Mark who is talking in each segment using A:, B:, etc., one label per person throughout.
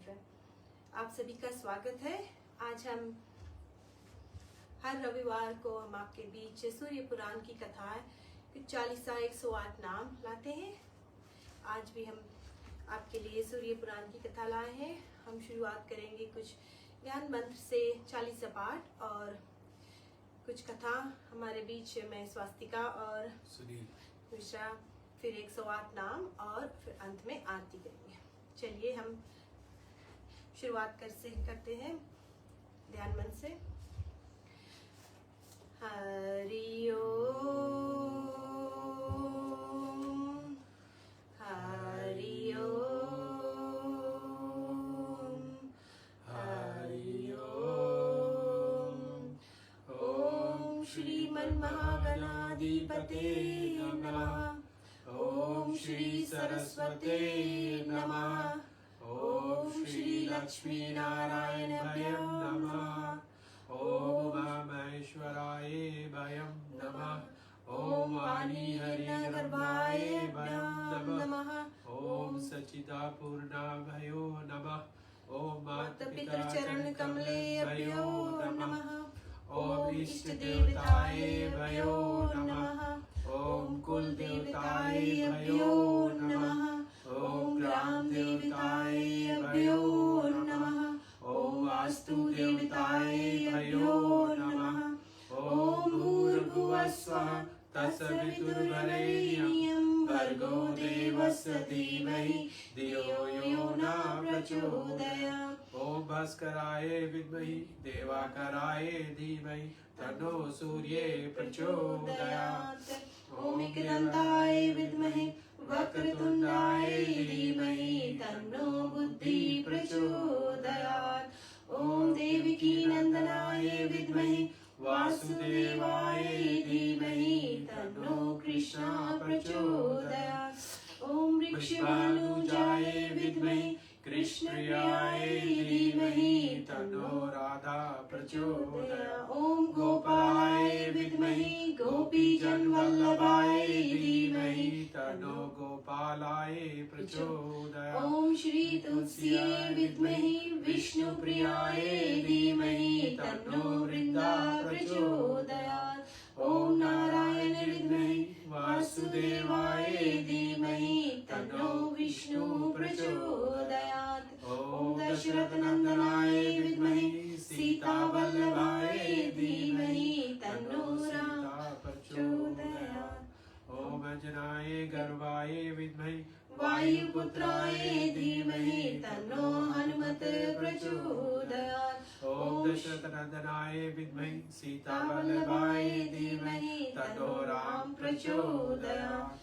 A: पर आप सभी का स्वागत है। आज हम हर रविवार को हम आपके बीच सूर्य पुराण की कथाएं 40 108 नाम लाते हैं। आज भी हम आपके लिए सूर्य पुराण की कथा लाए हैं। हम शुरुआत करेंगे कुछ ज्ञान मंत्र से 40 पाठ और कुछ कथा हमारे बीच में स्वास्तिका और
B: सुनील
A: मिश्रा, फिर 108 नाम और फिर अंत में आरती करेंगे। चलिए हम शुरुआत करते हैं ध्यान मन से। हरि ओम, हरि ओम, हरि ओम। ओम श्रीमन्महागणाधिपते नमः। ओम श्री सरस्वते नमः। ओम श्री लक्ष्मी नारायणाभ्यं नमः। ओम महेश्वराय भयं नमः। ओम वाणी हरिगर्भाय भयं नमः। ओम सच्चिदापूर्णाभयो नमः। ओम मातपितरचरण कमलेभ्यो नमः। ओम इष्ट देवताय भयो नमः। ओम कुल देवताय भयो नमः। ओम ग्राम देवताय भयो नमः। ओम वास्तु देवताय भयो नमः। ओम भूर्भुवः स्वः तत्सवितुर्वरेण्यं भर्गो देवस्य धीमहि धियो यो न प्रचोदयात्। ओम भास्कराय विद्महि देवाकराय धीमहि तन्नो सूर्ये प्रचोदयात्। ओम एकदन्ताय विद्महि वक्रतुण्डाय धीमहि तन्नो बुद्धि प्रचोदयात्। ओम देवकी नंदनाय विद्महि वासुदेवाय धीमहि तन्नो कृष्ण प्रचोदयात्। ओम वृषभानुजाय विद्महि कृष्णप्रियाय धीमहि तन्नो राधा प्रचोदयात्। ओम गोपालाय विद्महि गोपीजनवल्लभाय धीमहि तन्नो गोपालाय प्रचोदयात्। ओम श्री तुलस्याय विद्महि विष्णुप्रियाय धीमहि तन्नो वृंदा प्रचोदयात्। ओम नारायण विद्महि वासुदेवाय धीमहि तन्नो विष्णु प्रचोदयात्। ओम दशरथ नंदनाय विद्महि सीतावल्लभाय धीमहि तन्नो राम प्रचोदयात्। ओम अंजनाय गर्भाय विद्महि वायुपुत्राय धीमहि तन्नो हनुमत प्रचोदयात्। ओम दशरथ नंदनाय विद्महि सीतावल्लभाय धीमहि तन्नो राम प्रचोदयात्।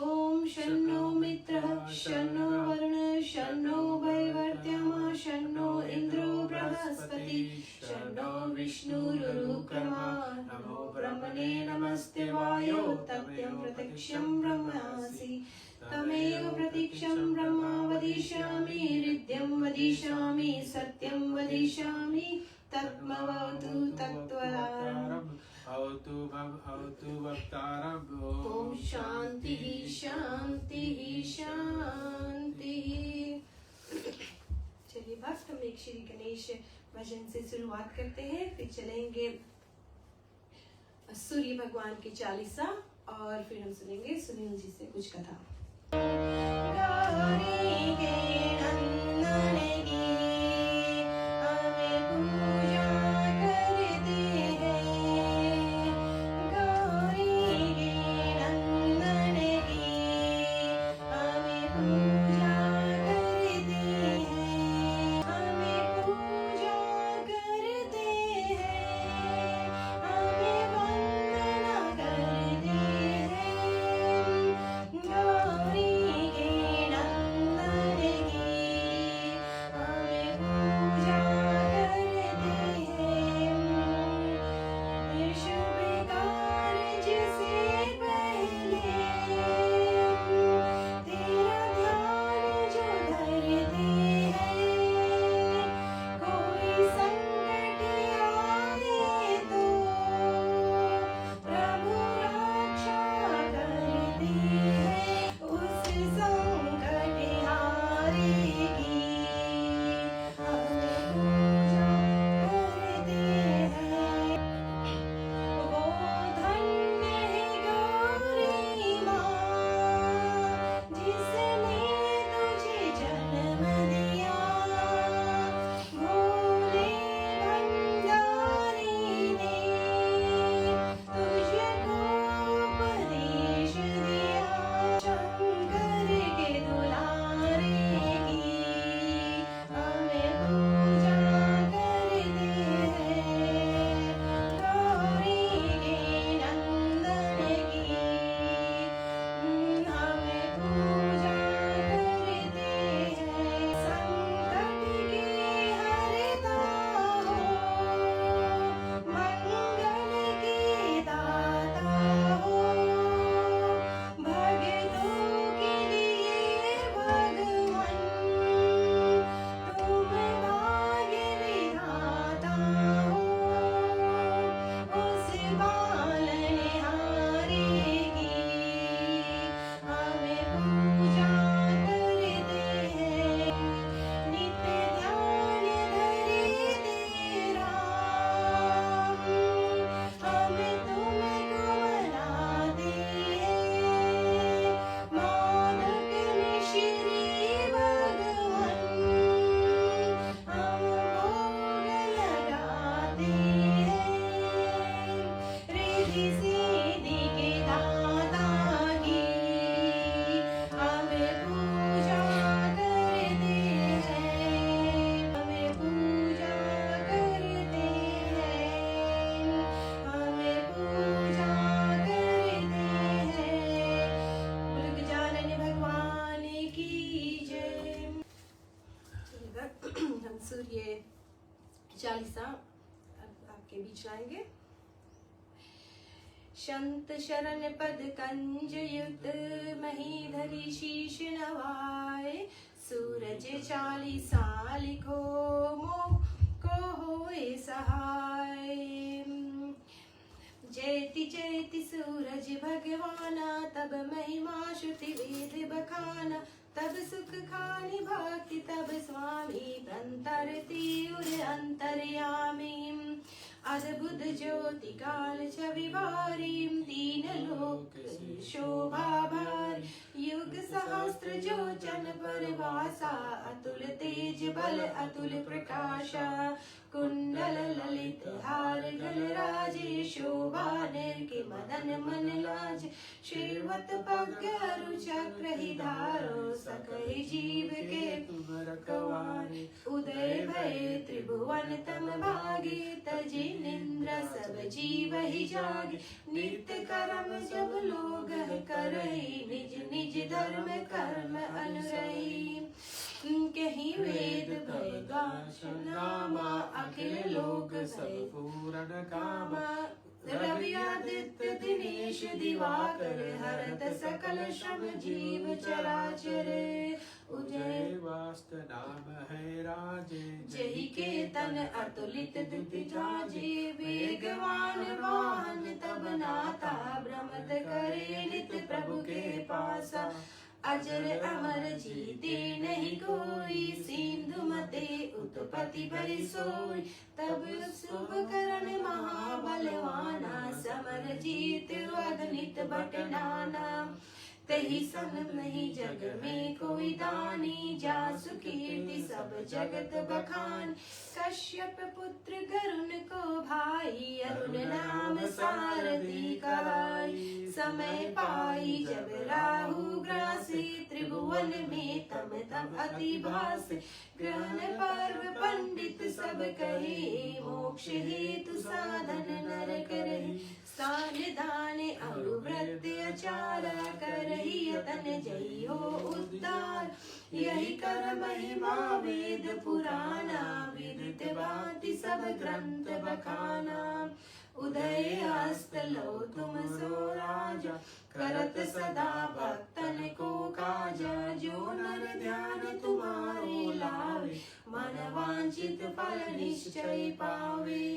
A: ओम शन्नो मित्रः शन्नो वरुणः शन्नो भैवर्त्यमः शन्नो इन्द्रो बृहस्पति शन्नो विष्णुरुक्रमः। नमो ब्रह्मणे नमस्ते वायो तमेव प्रत्यक्षं ब्रह्मासि तमेव प्रत्यक्षं ब्रह्म वदिष्यामि हृद्यं वदिष्यामि सत्यं वदिष्यामि तत्त्वमवतु तत्त्वम् अवतु मम अवतु वक्तारम्। ओम शांति शांति शांति। चलिए भक्त हम एक श्री गणेश भजन से शुरुआत करते हैं, फिर चलेंगे सूर्य भगवान की 40 और फिर हम सुनेंगे सुनील जी से कुछ कथा। गौरी के नंदन की हमें पूजा करते हैं। गौरी के नंदन की हमें पूजा करते हैं। हमें पूजा करते हैं। हमें वंदना करते हैं। गौरी के नंदन सूर्य चालीसा आपके बीच लाएंगे। शंत शरण पद कंज युक्त महीधरी शीश नवाए, सूरज चालीसा लिखो मोह को होए सहाय। जयति जयति सूरज भगवाना, तब महिमा श्रुति वेद बखाना, तब सुख खानि भक्ति तब स्वामी, अंतरति उर अंतर्यामी। अद्भुत ज्योति काल छवि भारी, तीन लोक शोभा भारी, युग सहस्त्र जो जन पर वासा, अतुल तेज बल अतुल प्रकाशा। कुंडल ललित हार गलराजे, शोभा निर्के मदन मन लाज। श्रीवत पग अरु चक्र ही धारो, सकहि जीव के तुम रखवारे। उदय भय त्रिभुवन तम भागे, तजि निंद्र सब जीव ही जागे। नित्य कर्म जब लोग करहि, निज निज धर्म कर्म अनुरही। कहीं वेद भय गामा, अखिल लोक सब पूरन कामा। रवि आदित्य दिनेश दिवाकर, हरत सकल श्रम जीव चराचर। उदय वास्त नाम है राजे, जहि के तन अतुलित दुति जाजे। वेगवान वाहन तब नाथा, भ्रमत करे नित प्रभु के पासा। अजर अमर जीते नहीं कोई, सिंधु मते उत्पत्ति भई सोई। तब शुभ करण महाबलवाना, समर जीत अगणित बट नाना। तही सन नहीं जग में कोई दानी, जासु कीर्ति सब जगत बखान। कश्यप पुत्र गरुण को भाई, अरुण नाम सारथी कहाई। समय पाई जब राहु ग्रासे, त्रिभुवन में तम तम अति भासे। ग्रहण पर्व पंडित सब कहे, मोक्ष हेतु साधन नर करहि। स्थान दान अरु व्रत आचारा, करहि यतन जई हो उद्धार। यही कर महिमा वेद पुराना, विदित भांति सब ग्रंथ बखाना। उदय अस्त लो तुम सो राजा, करत सदा भक्तन को काजा। जो नर ध्यान तुम्हारे लावे, मन वांछित फल निश्चय पावे।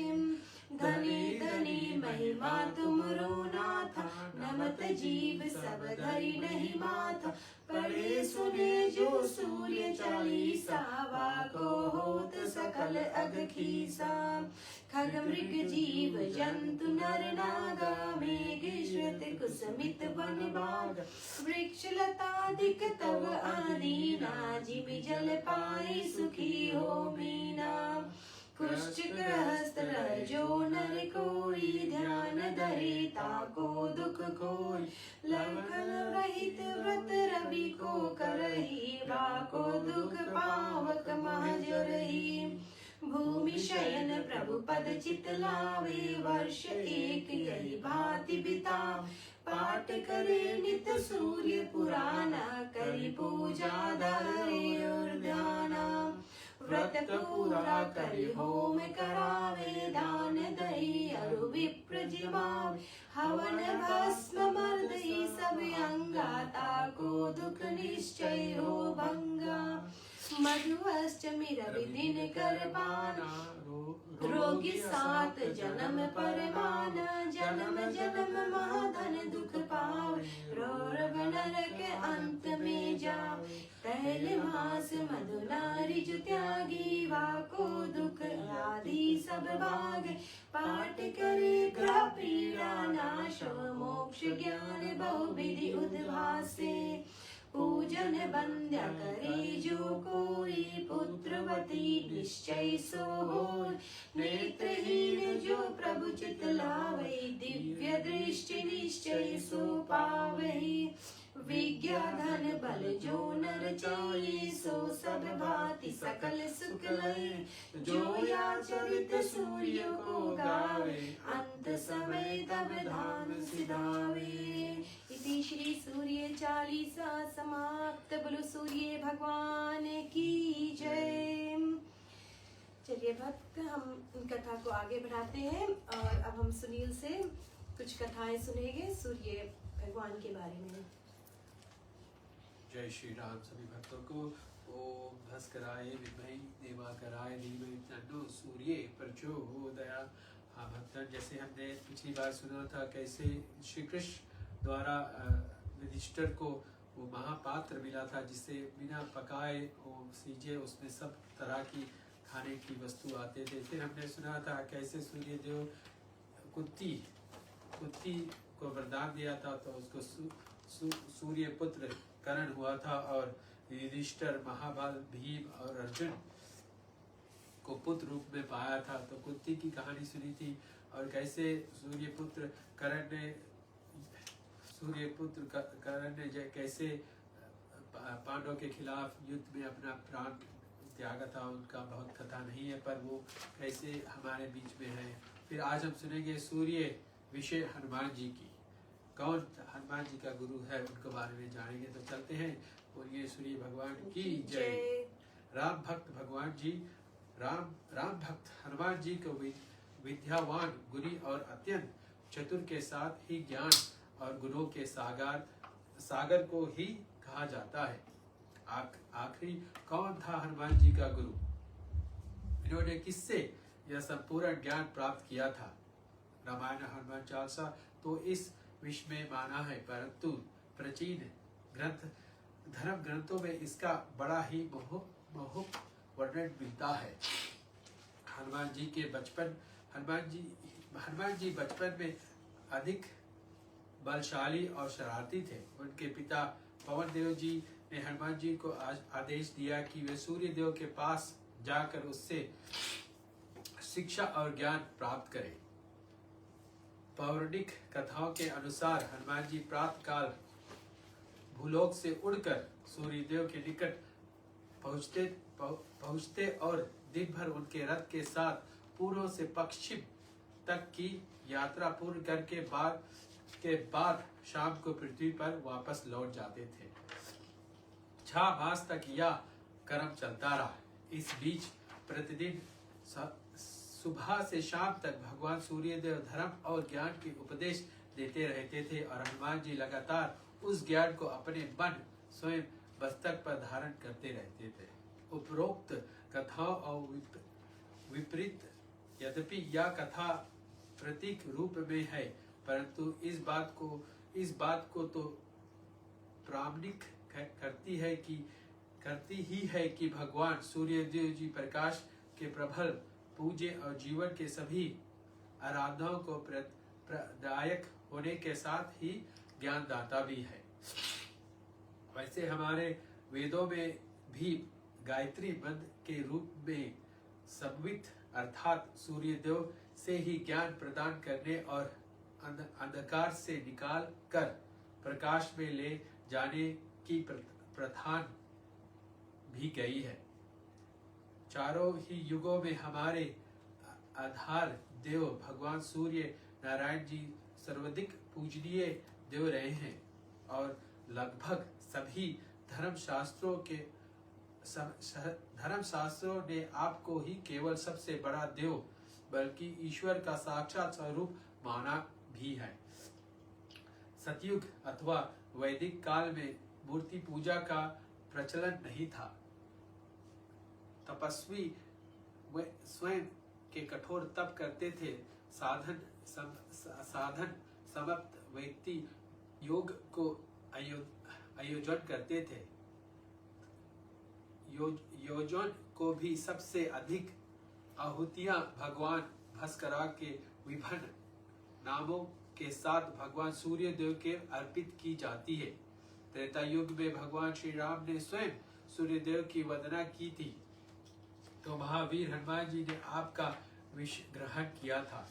A: धनी धनी महिमा तुमरो नाथा, नमत जीव सब धरि नहीं माथा। पढ़े सुने जो सूर्य चालीसा, वाको होत सकल अग खीसा। खग मृग जीव जंतु नर नागा, मेघ श्वेत कुसुमित वन बाग। वृक्ष लतादिक तव आदीना, जिमि जल पाए सुखी हो मीना। कुश्च गृहस्थ जो नर कोई, ध्यान धरे ताको दुख कोई। लंघन रहित व्रत रवि को करहि, बाको दुख पावक महजरहि। भूमि शयन प्रभु पद चित लावे, वर्ष एक यही भांति बितावे। पाठ करे नित सूर्य पुराना, करि पूजा धरे और ध्याना। व्रत पूरा करि होम करावे, दान दई अरु विप्र जिमावे। हवन भस्म मर्दई सब अंगा, ताको दुख निश्चय हो भंगा। मधु अष्टमी रवि दिन कर पाना, रोगी सात जन्म परमाना। जन्म जन्म महाधन दुख पावे, रौरव नरक अंत में जावे। पहले मास मधु नारी जो त्यागी, वाको दुख आदि सब भागे। पाठ करे ग्रह पीड़ा नाश, मोक्ष ज्ञान बहुविधि उद्भासे। पूजन बंध्या करे जो कोई, पुत्रवती निश्चय सो होय। नेत्रहीन जो प्रभु चित लावे, दिव्य दृष्टि निश्चय सो पावे। विज्ञा धन बल जो नर चाहिए, सो सब भांति सकल सुख लय। जो याचरित सूर्य को गावे, अंत समय तब धाम सिधावे। इति श्री सूर्य चालीसा समाप्त। बोलो सूर्य भगवान की जय। चलिए भक्त, हम कथा को आगे बढ़ाते हैं और अब हम सुनील से कुछ कथाएं सुनेंगे सूर्य भगवान के बारे में।
B: जय श्री राम सभी भक्तों को। ओम भास्कराय विद्महे दिवाकराय धीमहि तन्नो सूर्ये प्रचोदयात्। हाँ भक्तन, जैसे हमने पिछली बार सुना था कैसे श्री कृष्ण द्वारा युधिष्ठिर को वो महापात्र मिला था जिससे बिना पकाए वो सीजे उसमें सब तरह की खाने की वस्तु आते थे। फिर हमने सुना था कैसे सूर्य देव कुंती को वरदान दिया था तो उसको सूर्य पुत्र करण हुआ था और युधिष्ठिर, महाबल भीम और अर्जुन को पुत्र रूप में पाया था। तो कुंती की कहानी सुनी थी और कैसे सूर्यपुत्र करण ने कैसे पांडवों के खिलाफ युद्ध में अपना प्राण त्यागा था। उनका बहुत कथा नहीं है पर वो कैसे हमारे बीच में है। फिर आज हम सुनेंगे सूर्य विषय हनुमान जी की। कौन हनुमान जी का गुरु है उनके बारे में जानेंगे। तो चलते हैं, बोलिए सूर्य भगवान की जय। राम भक्त भगवान जी राम भक्त हनुमान जी को विद्यावान, गुणी और अत्यंत चतुर के साथ ही ज्ञान और गुणों के सागर को ही कहा जाता है। आखिरी कौन था हनुमान जी का गुरु? इन्होंने किससे यह संपूर्ण ज्ञान प्राप्त किया था? रामायण हनुमान चालीसा तो इस विश्व में माना है, परंतु प्राचीन धर्म ग्रंथों में इसका बड़ा ही बहुत वर्णन मिलता है। हनुमान जी बचपन में अधिक बलशाली और शरारती थे। उनके पिता पवन देव जी ने हनुमान जी को आदेश दिया कि वे सूर्य देव के पास जाकर उससे शिक्षा और ज्ञान प्राप्त करें। पौराणिक कथाओं के अनुसार हनुमान जी प्रातः काल भूलोक से उड़कर सूर्यदेव के निकट पहुंचते और दिन भर उनके रथ के साथ पूर्व से पश्चिम तक की यात्रा पूर्ण करके बाद शाम को पृथ्वी पर वापस लौट जाते थे। 6 मास तक यह क्रम चलता रहा। इस बीच प्रतिदिन सुबह से शाम तक भगवान सूर्यदेव धर्म और ज्ञान के उपदेश देते रहते थे और हनुमान जी लगातार उस ज्ञान को अपने मन स्वयं मस्तक पर धारण करते रहते थे। उपरोक्त कथाओं और विपरीत यद्यपि यह कथा प्रतीक रूप में है, परंतु इस बात को तो प्रामाणिक करती ही है कि भगवान सूर्यदेव जी प्रकाश के प्रबल पूज्य और जीवन के सभी आराधनाओं को प्रदायक होने के साथ ही ज्ञानदाता भी है। वैसे हमारे वेदों में भी गायत्री मंत्र के रूप में संवित अर्थात सूर्यदेव से ही ज्ञान प्रदान करने और अंधकार से निकाल कर प्रकाश में ले जाने की प्रथान भी गई है। चारों ही युगों में हमारे आधार देव भगवान सूर्य नारायण जी सर्वाधिक पूजनीय देव रहे हैं और लगभग सभी धर्मशास्त्रों ने आपको ही केवल सबसे बड़ा देव बल्कि ईश्वर का साक्षात स्वरूप माना भी है। सतयुग अथवा वैदिक काल में मूर्ति पूजा का प्रचलन नहीं था। तपस्वी स्वयं के कठोर तप करते थे। साधन समाप्त व्यक्ति योग को आयोजन करते थे। योजन को भी सबसे अधिक आहुतियां भगवान भास्करा के विभिन्न नामों के साथ भगवान सूर्य देव के अर्पित की जाती है। त्रेता युग में भगवान श्री राम ने स्वयं सूर्य देव की वंदना की थी, तो महावीर हनुमान जी ने आपका विष ग्रहण किया था।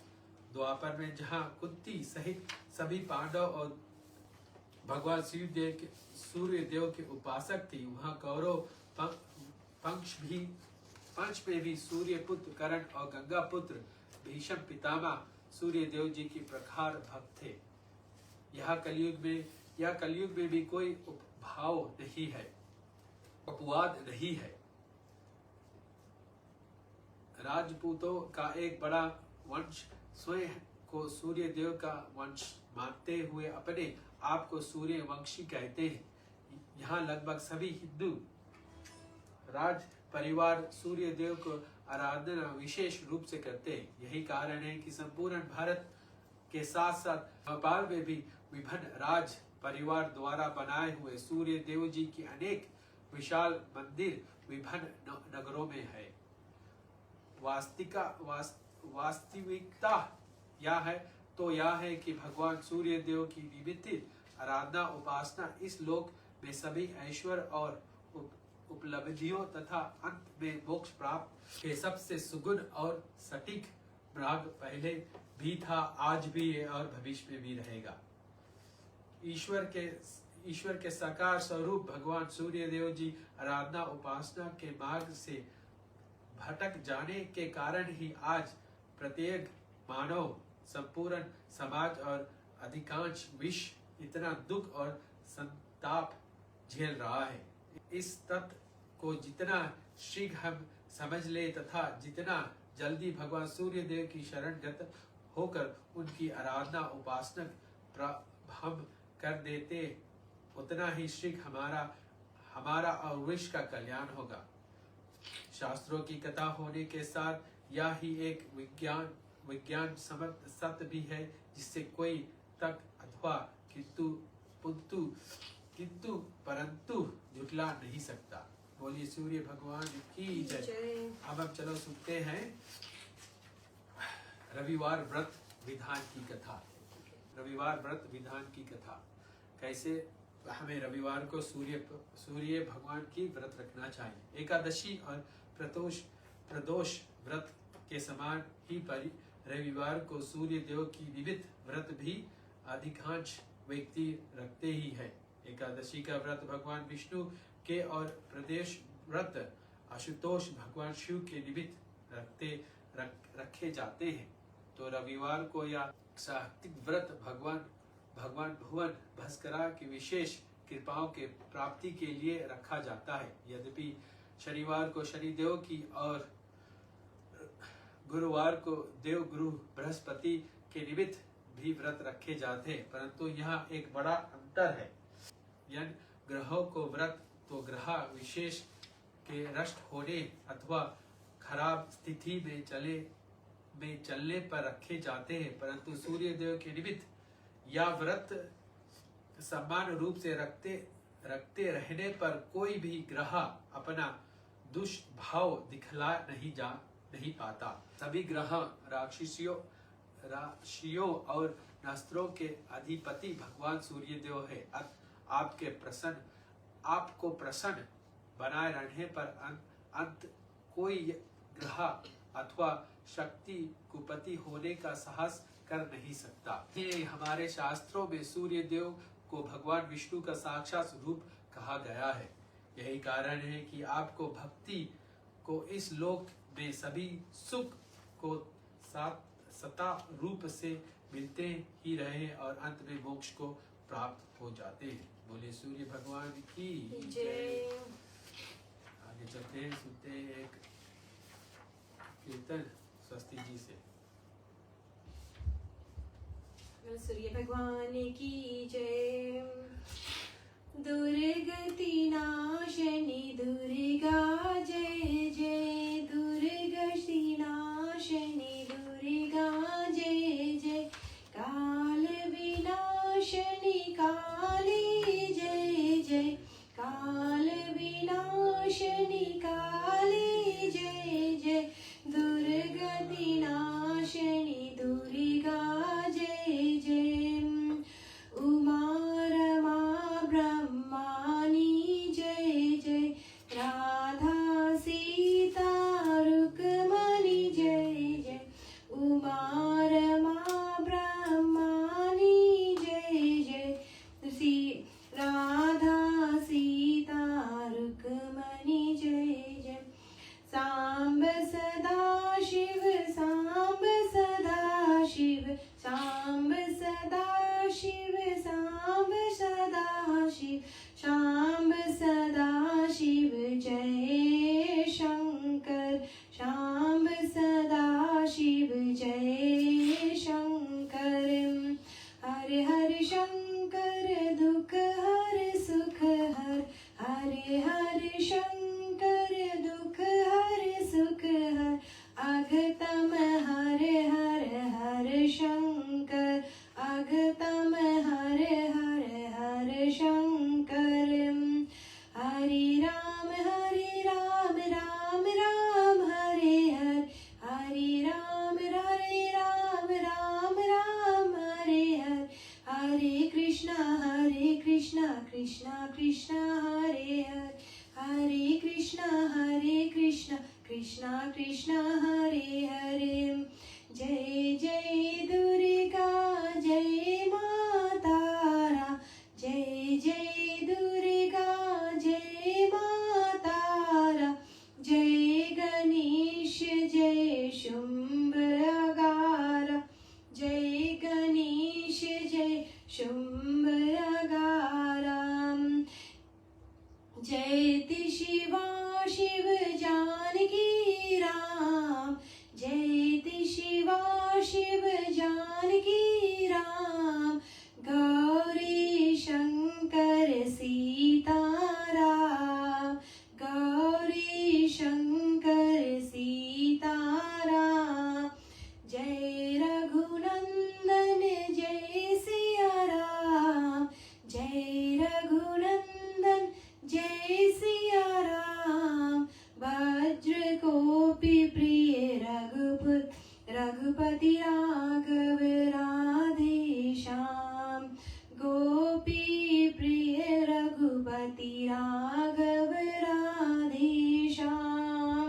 B: द्वापर में जहाँ कुंती सहित सभी पांडव और भगवान सूर्य देव के उपासक थी, वहाँ कौरव पंच में भी सूर्य पुत्र कर्ण और गंगा पुत्र भीष्म पितामह सूर्य देव जी की प्रखर भक्त थे। यह कलयुग में भी कोई उपभाव नहीं है, अपवाद नहीं है। राजपूतों का एक बड़ा वंश स्वयं को सूर्य देव का वंश मानते हुए अपने आप को सूर्यवंशी कहते हैं। यहाँ लगभग सभी हिंदू राज परिवार सूर्य देव को आराधना विशेष रूप से करते हैं। यही कारण है कि संपूर्ण भारत के साथ साथ नेपाल में भी विभिन्न राज परिवार द्वारा बनाए हुए सूर्य देव जी की अनेक विशाल मंदिर विभिन्न नगरों में है। वास्तविकता यह है कि भगवान सूर्य देव की नियमित आराधना उपासना इस लोक में सभी ऐश्वर्य और उपलब्धियों तथा अंत में मोक्ष प्राप्त के सबसे सुगुण और सटीक मार्ग पहले भी था, आज भी है और भविष्य में भी रहेगा। ईश्वर के साकार स्वरूप भगवान सूर्य देव जी आराधना उपासना के मार्ग से भटक जाने के कारण ही आज प्रत्येक मानव, संपूर्ण समाज और अधिकांश विश्व इतना दुख और संताप झेल रहा है। इस तथ्य को जितना शीघ्र हम समझ ले तथा जितना जल्दी भगवान सूर्य देव की शरणगत होकर उनकी आराधना उपासना प्रारंभ कर देते, उतना ही शीघ्र हमारा और विश्व का कल्याण होगा। शास्त्रों की कथा होने के साथ यह ही एक विज्ञान समर्थ सत्य भी है, जिससे कोई तक अथवा किंतु परंतु झुटला नहीं सकता। बोलिए सूर्य भगवान की जय। अब हम चलो सुनते हैं रविवार व्रत विधान की कथा। रविवार व्रत विधान की कथा, कैसे हमें रविवार को सूर्य भगवान की व्रत रखना चाहिए। एकादशी और प्रदोष व्रत के समान ही रविवार को सूर्य देव की निमित्त व्रत भी अधिकांश व्यक्ति रखते ही है। एकादशी का व्रत भगवान विष्णु के और प्रदेश व्रत आशुतोष भगवान शिव के निमित्त रखे जाते हैं। तो रविवार को या सात्विक व्रत भगवान भुवन भास्करा की विशेष कृपाओं के प्राप्ति के लिए रखा जाता है। यद्यपि शनिवार को शनिदेव की और गुरुवार को देव गुरु बृहस्पति के निमित्त भी व्रत रखे जाते हैं, परंतु यहाँ एक बड़ा अंतर है। यदि ग्रहों को व्रत तो ग्रह विशेष के नष्ट होने अथवा खराब स्थिति में चलने पर रखे जाते हैं, परंतु सूर्य देव के निमित्त यह व्रत समान रूप से रखते रहने पर कोई भी ग्रह अपना दुष्भाव दिखला नहीं पाता। सभी ग्रह राशियों और नक्षत्रों के अधिपति भगवान सूर्य देव है। आपको प्रसन्न बनाए रहने पर अंत कोई ग्रह अथवा शक्ति कुपति होने का साहस कर नहीं सकता। ये हमारे शास्त्रों में सूर्य देव को भगवान विष्णु का साक्षात रूप कहा गया है। यही कारण है कि आपको भक्ति को इस लोक में सभी सुख को सता रूप से मिलते ही रहे और अंत में मोक्ष को प्राप्त हो जाते हैं। बोले सूर्य भगवान की जय। आगे चलते हैं, सुनते हैं एक कीर्तन स्वस्ति जी से।
A: सूर्य भगवान की जय। दुर्गति नाशनी दुर्गा जय जय, दुर्गति नाशनी दुर्गा जय जय, काल विनाशनी काली जय जय, काल विनाशनी काली जय जय, दुर्गति नाशनी दुर्गा जय जय, उमा रमा ब्रह्मानी जय जय, राधा सीता कृष्णा कृष्णा हरे हरे। जय जय दुर्गा जय माँ तारा, जय जय दुर्गा जय माँ तारा। जय गणेश जय शुंभरगारा, जय गणेश जय शुंभरगारा। जयति शिवा शिव जानकी राम, जयति शिवा शिव जानकी राम। गौरी शंकर सीताराम, गौरी शंकर सीताराम। जय रघुनंदन जय सिया राम, जय रघुनंदन जय सिया राम। वज्र कोपि प्रिय रघुपति राघव राधे श्याम। गोपी प्रिय रघुपति राघव राधे श्याम।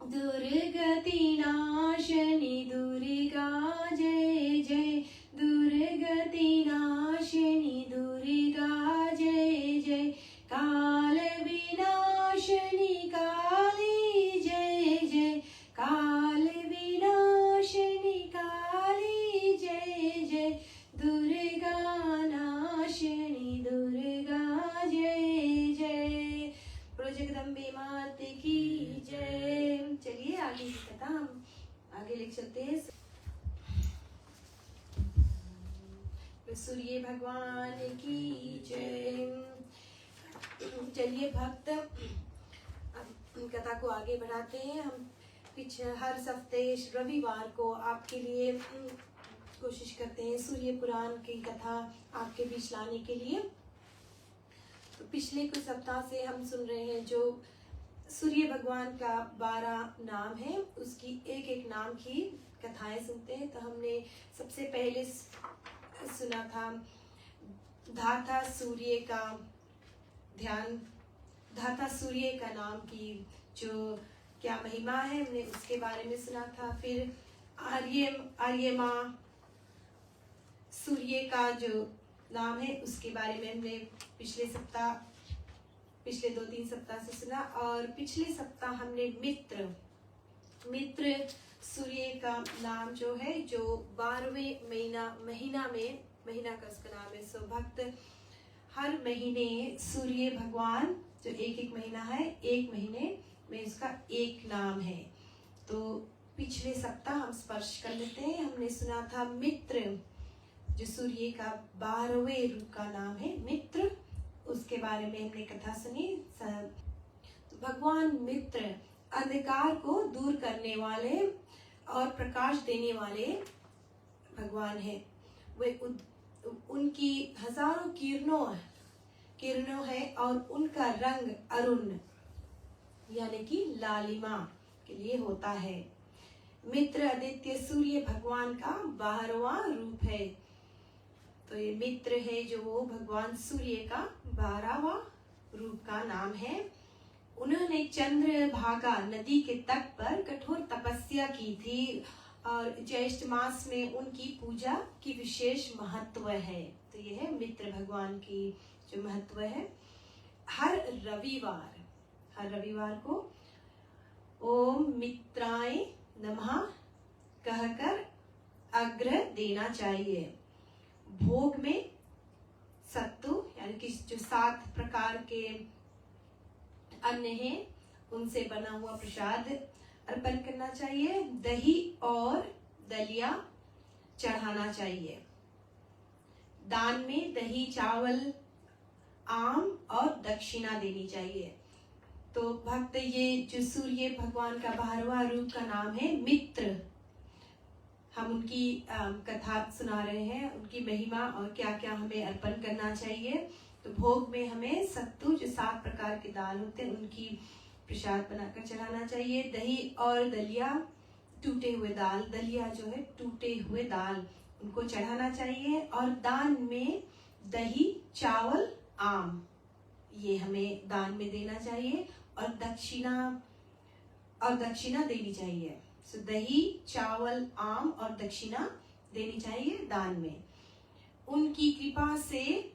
A: दुर्गति नाशनी दुर्गा जय जय, दुर्गति नाशनी दुर्गा जय जय। काल विनाशनी काली जय जय, काल विनाशनी काली जय जय। दुर्गा नाशनी दुर्गा जय जय। बोलो जगदम्बे मात की जय। चलिए आगे की कथा हम आगे ले चलते हैं। सूर्य भगवान की जय। चलिए भक्त अब कथा को आगे बढ़ाते हैं। हम हर हफ्ते रविवार को आपके लिए कोशिश करते हैं सूर्य पुराण की कथा आपके बीच लाने के लिए। तो पिछले कुछ सप्ताह से हम सुन रहे हैं जो सूर्य भगवान का 12 नाम है, उसकी एक एक नाम की कथाएं सुनते हैं। तो हमने सबसे पहले सुना था धाता सूर्य का ध्यान, धाता सूर्य का नाम की जो क्या महिमा है हमने उसके बारे में सुना था। फिर आर्यमा सूर्य का जो नाम है उसके बारे में हमने पिछले 2-3 सप्ताह से सुना। और पिछले सप्ताह हमने मित्र सूर्य का नाम जो है, जो 12वें महीना का उसका नाम है। सो भक्त हर महीने सूर्य भगवान जो एक महीना है, एक महीने में उसका एक नाम है। तो पिछले सप्ताह हम स्पर्श कर लेते हैं। हमने सुना था मित्र जो सूर्य का 12वें रूप का नाम है मित्र, उसके बारे में हमने कथा सुनी। भगवान मित्र अंधकार को दूर करने वाले और प्रकाश देने वाले भगवान है। वे उनकी हजारों किरणों है और उनका रंग अरुण यानी कि लालिमा के लिए होता है। मित्र आदित्य सूर्य भगवान का 12वां रूप है। तो ये मित्र है जो वो भगवान सूर्य का 12वां रूप का नाम है। उन्होंने चंद्रभागा नदी के तट पर कठोर तपस्या की थी और ज्येष्ठ मास में उनकी पूजा की विशेष महत्व है। तो ये है मित्र भगवान की जो महत्व है। हर रविवार को ओम मित्राय नमः कहकर अर्घ्य देना चाहिए। भोग में सत्तु यानी कि जो 7 प्रकार के अन्न हैं उनसे बना हुआ प्रसाद अर्पण करना चाहिए। दही और दलिया चढ़ाना चाहिए। दान में दही, चावल, आम और दक्षिणा देनी चाहिए। तो भक्त ये जो सूर्य भगवान का 12वां रूप का नाम है मित्र, हम उनकी कथा सुना रहे हैं, उनकी महिमा और क्या क्या हमें अर्पण करना चाहिए। तो भोग में हमें सत्तू जो 7 प्रकार के दाल होते हैं उनकी प्रसाद बनाकर चढ़ाना चाहिए। दही और दलिया, टूटे हुए दाल, दलिया जो है टूटे हुए दाल, उनको चढ़ाना चाहिए। और दान में दही, चावल, आम ये हमें दान में देना चाहिए। और दक्षिणा और दक्षिणा देनी चाहिए। सो दही, चावल, आम और दक्षिणा देनी चाहिए दान में। उनकी कृपा से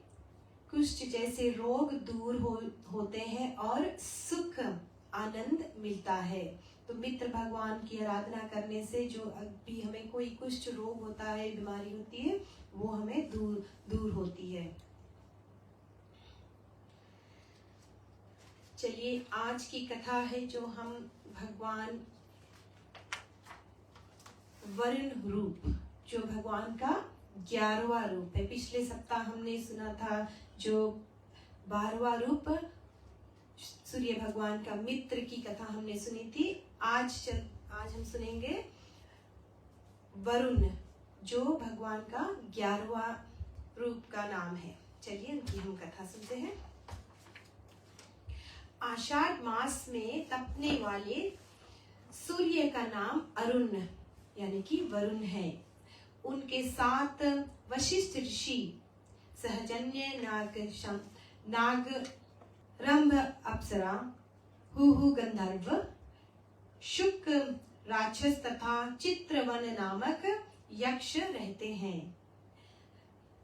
A: कुष्ठ जैसे रोग दूर होते हैं और सुख आनंद मिलता है। तो मित्र भगवान की आराधना करने से जो भी हमें कोई कुष्ठ रोग होता है, बीमारी होती है, वो हमें दूर होती है। चलिए आज की कथा है जो हम भगवान वरुण रूप, जो भगवान का 11वां रूप है। पिछले सप्ताह हमने सुना था जो 12वां रूप सूर्य भगवान का मित्र की कथा हमने सुनी थी। आज हम सुनेंगे वरुण, जो भगवान का 11वां रूप का नाम है। चलिए उनकी हम कथा सुनते हैं। आषाढ़ मास में तपने वाले सूर्य का नाम अरुण यानी कि वरुण है। उनके साथ वशिष्ठ ऋषि, सहजन्य नाग रंभ अप्सरा, हुहु गंधर्व, शुक राक्षस तथा चित्रवन नामक यक्ष रहते हैं।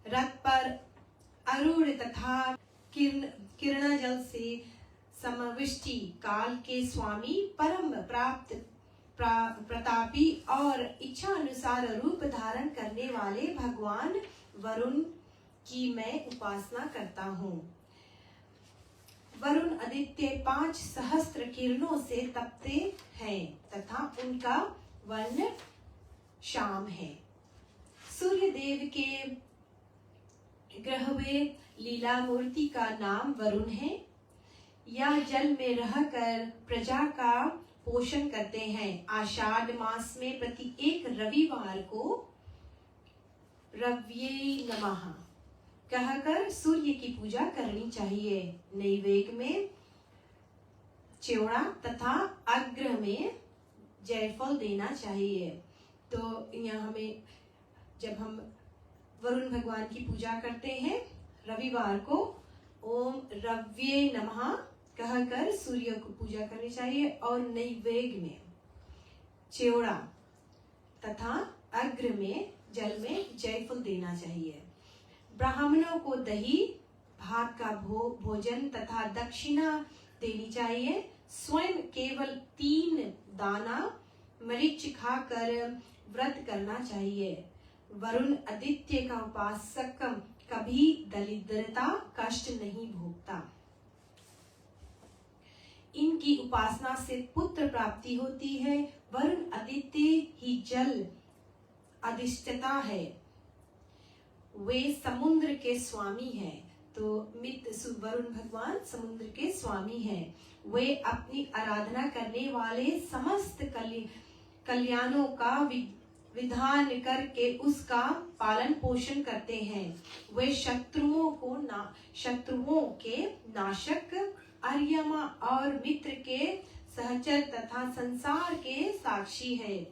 A: रथ पर अरूढ़ तथा किरण जल से समवृष्टि काल के स्वामी, परम प्राप्त प्रतापी और इच्छा अनुसार रूप धारण करने वाले भगवान वरुण की मैं उपासना करता हूँ। वरुण आदित्य 5 सहस्त्र किरणों से तपते हैं तथा उनका वर्ण श्याम है। सूर्य देव के ग्रहवे लीला मूर्ति का नाम वरुण है। यह जल में रहकर प्रजा का पोषण करते हैं। आषाढ़ मास में प्रति एक रविवार को रव्ये नमः कहकर सूर्य की पूजा करनी चाहिए। नैवेद्य में च्योड़ा तथा अग्र में जयफल देना चाहिए। तो यहाँ हमें जब हम वरुण भगवान की पूजा करते हैं रविवार को, ओम रव्ये नमः कहकर सूर्य को पूजा करनी चाहिए और नैवेद्य में च्योड़ा तथा अग्र में जल में जयफल देना चाहिए। ब्राह्मणों को दही भात का भोजन तथा दक्षिणा देनी चाहिए। स्वयं केवल 3 दाना मरीच खाकर व्रत करना चाहिए। वरुण आदित्य का उपासक कभी दरिद्रता कष्ट नहीं भोगता। इनकी उपासना से पुत्र प्राप्ति होती है। वरुण आदित्य ही जल अधिष्ठता है। वे समुद्र के स्वामी हैं। तो मित्र वरुण भगवान समुद्र के स्वामी हैं। वे अपनी आराधना करने वाले समस्त कल्याणों का विधान करके उसका पालन पोषण करते हैं। वे शत्रुओं के नाशक, आर्यमा और मित्र के सहचर तथा संसार के साक्षी है।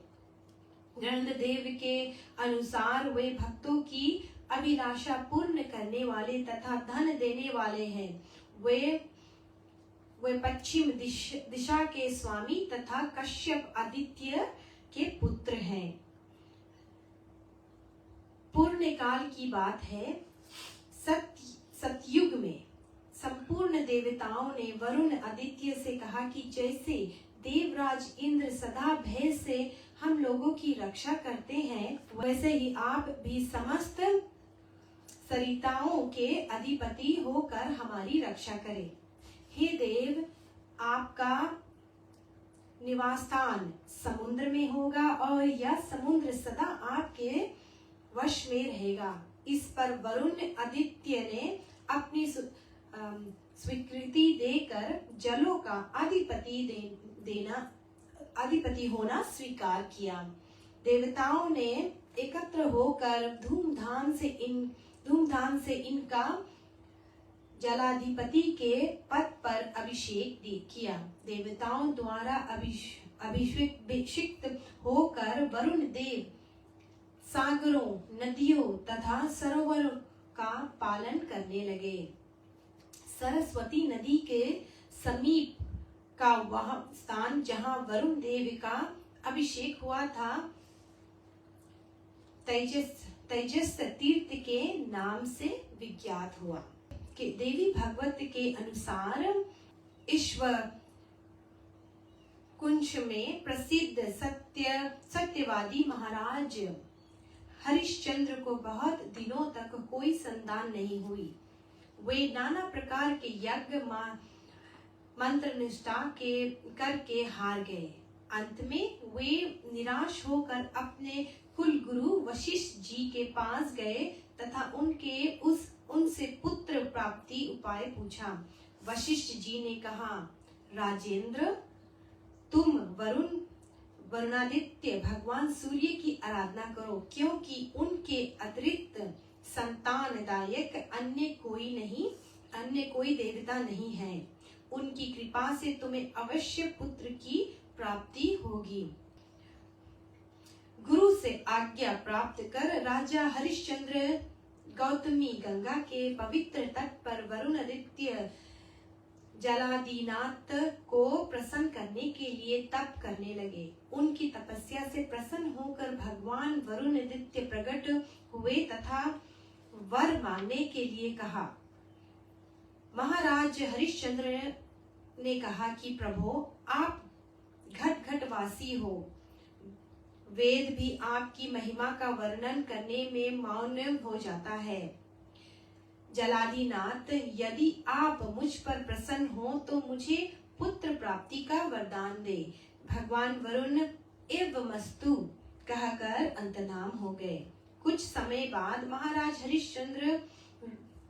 A: गणदेव के अनुसार वे भक्तों की अभिलाषा पूर्ण करने वाले तथा धन देने वाले हैं। वे पश्चिम दिशा के स्वामी तथा कश्यप आदित्य के पुत्र हैं। पूर्ण काल की बात है। सतयुग में संपूर्ण देवताओं ने वरुण आदित्य से कहा कि जैसे देवराज इंद्र सदा भय से हम लोगों की रक्षा करते हैं, वैसे ही आप भी समस्त सरिताओं के अधिपति होकर हमारी रक्षा करें। हे देव, आपका निवास स्थान समुद्र में होगा और यह समुद्र सदा आपके वश में रहेगा। इस पर वरुण आदित्य ने अपनी स्वीकृति देकर जलों का अधिपति होना स्वीकार किया। देवताओं ने एकत्र होकर धूमधाम से इनका जलाधिपति के पद पर अभिषेक किया। देवताओं द्वारा अभिषिक्त होकर वरुण देव सागरों, नदियों तथा सरोवरों का पालन करने लगे। सरस्वती नदी के समीप का वह स्थान जहाँ वरुण देव का अभिषेक हुआ था तेजस तीर्थ के नाम से विख्यात हुआ। कि देवी भागवत के अनुसार ईश्वर कुंज में प्रसिद्ध सत्यवादी महाराज हरिश्चंद्र को बहुत दिनों तक कोई संतान नहीं हुई। वे नाना प्रकार के यज्ञ मंत्र निष्ठा के करके हार गए। अंत में वे निराश होकर अपने कुल गुरु वशिष्ठ जी के पास गए तथा उनसे पुत्र प्राप्ति उपाय पूछा। वशिष्ठ जी ने कहा, राजेंद्र, तुम वरुणादित्य भगवान सूर्य की आराधना करो, क्योंकि उनके अतिरिक्त संतानदायक अन्य कोई देवता नहीं है। उनकी कृपा से तुम्हें अवश्य पुत्र की प्राप्ति होगी। गुरु से आज्ञा प्राप्त कर राजा हरिश्चंद्र गौतमी गंगा के पवित्र तट पर वरुणादित्य जलादिनाथ को प्रसन्न करने के लिए तप करने लगे। उनकी तपस्या से प्रसन्न होकर भगवान वरुणादित्य प्रकट हुए तथा वर मांगने के लिए कहा। महाराज हरिश्चंद्र ने कहा कि प्रभु, आप घट वासी हो, वेद भी आपकी महिमा का वर्णन करने में मौन हो जाता है। जलादिनाथ, यदि आप मुझ पर प्रसन्न हो तो मुझे पुत्र प्राप्ति का वरदान दे। भगवान वरुण एवमस्तु कहकर अंतर्धान हो गए। कुछ समय बाद महाराज हरिश्चंद्र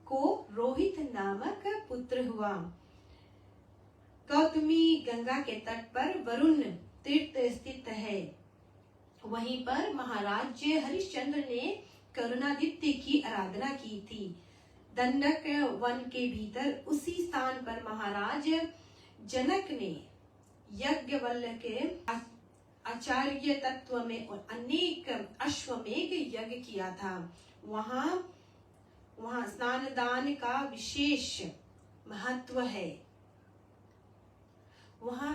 A: को रोहित नामक पुत्र हुआ। गौतमी गंगा के तट पर वरुण तीर्थ स्थित है। वहीं पर महाराज हरिश्चंद्र ने करुणादित्य की आराधना की थी। दंडक वन के भीतर उसी स्थान पर महाराज जनक ने यज्ञवल्ल के आचार्य तत्व में और अनेक अश्वमेघ यज्ञ किया था। वहाँ स्नान दान का विशेष महत्व है। वहाँ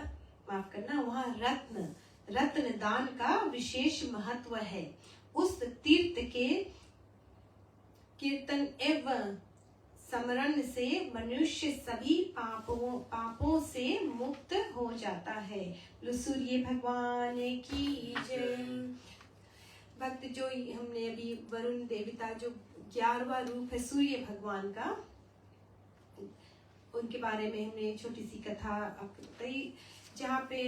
A: रत्न दान का विशेष महत्व है। उस तीर्थ के कीर्तन एवं स्मरण से मनुष्य सभी पापों से मुक्त हो जाता है। सूर्य भगवान की जय। भक्त जो हमने अभी वरुण देवता जो 11वां रूप है सूर्य भगवान का, उनके बारे में हमने छोटी सी कथा आपको बताई, जहाँ पे